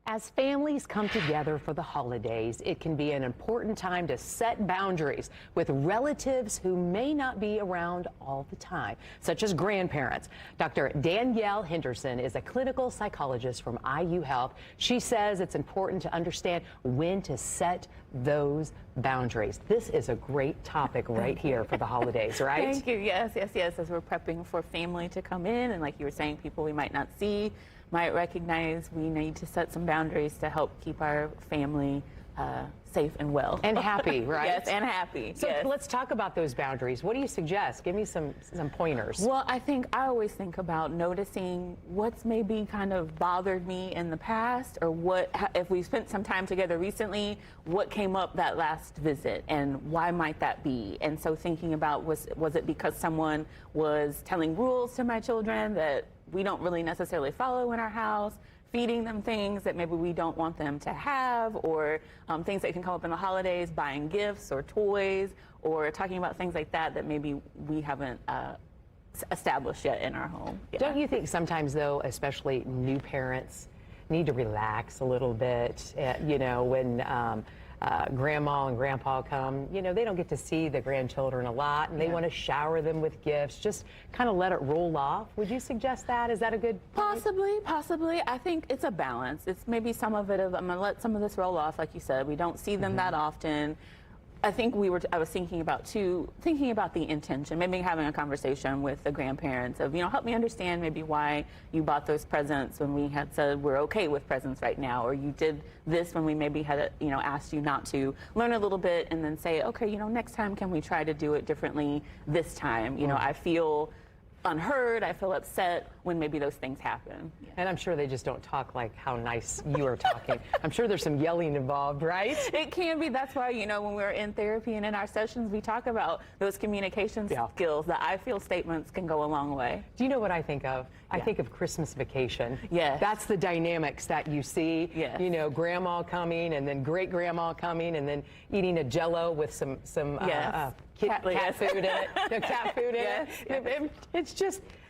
As families come together for the holidays, it can be an important time to set boundaries with relatives who may not be around all the time, such as grandparents. Dr. Danielle Henderson is a clinical psychologist from IU Health. She says it's important to understand when to set those boundaries. This is a great topic right here for the holidays, right? Thank you. Yes. As we're prepping for family to come in, and like you were saying, people we might not see, might recognize we need to set some boundaries to help keep our family safe and well. And happy, right? Yes, and happy. So let's talk about those boundaries. What do you suggest? Give me some pointers. Well, I always think about noticing what's maybe kind of bothered me in the past, or if we spent some time together recently, what came up that last visit and why might that be? And so thinking about was it because someone was telling rules to my children that we don't really necessarily follow in our house, feeding them things that maybe we don't want them to have, or things that can come up in the holidays, buying gifts or toys, or talking about things like that that maybe we haven't established yet in our home. Yeah. Don't you think sometimes, though, especially new parents, need to relax a little bit, when grandma and grandpa come, they don't get to see the grandchildren a lot, and they want to shower them with gifts. Just kind of let it roll off. Would you suggest that? Is that a good point? Possibly. I think it's a balance. It's maybe some of it of, I'm going to let some of this roll off, like you said. We don't see them that often. I think I was thinking about the intention, maybe having a conversation with the grandparents of, help me understand maybe why you bought those presents when we had said we're okay with presents right now, or you did this when we maybe had, asked you not to. Learn a little bit and then say, okay, next time can we try to do it differently this time? I feel unheard, I feel upset when maybe those things happen. Yeah. And I'm sure they just don't talk like how nice you are talking. I'm sure there's some yelling involved, right? It can be. That's why, when we're in therapy and in our sessions, we talk about those communication skills. The I feel statements can go a long way. Do you know what I think of? I think of Christmas Vacation. Yes. That's the dynamics that you see. Yes. Grandma coming, and then great grandma coming, and then eating a Jello with some cat food in it. No, cat food in it.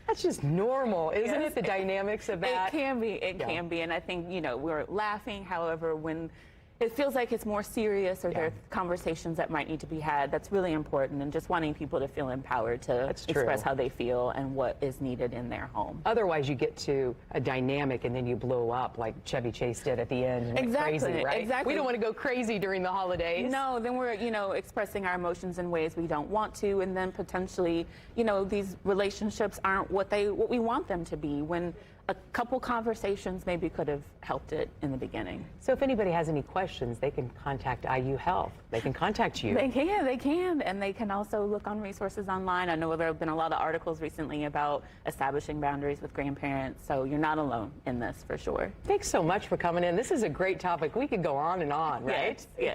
That's just normal, isn't it? The dynamics of that. It can be. And I think, we're laughing. However, when it feels like it's more serious, or there are conversations that might need to be had, that's really important, and just wanting people to feel empowered to express how they feel and what is needed in their home. Otherwise, you get to a dynamic and then you blow up like Chevy Chase did at the end. And crazy, right? Exactly. We don't want to go crazy during the holidays. No, then we're, expressing our emotions in ways we don't want to, and then potentially, these relationships aren't what we want them to be, when a couple conversations maybe could have helped it in the beginning. So if anybody has any questions, they can contact IU Health. They can contact you. They can. And they can also look on resources online. I know there have been a lot of articles recently about establishing boundaries with grandparents, so you're not alone in this, for sure. Thanks so much for coming in. This is a great topic. We could go on and on, right? Yes.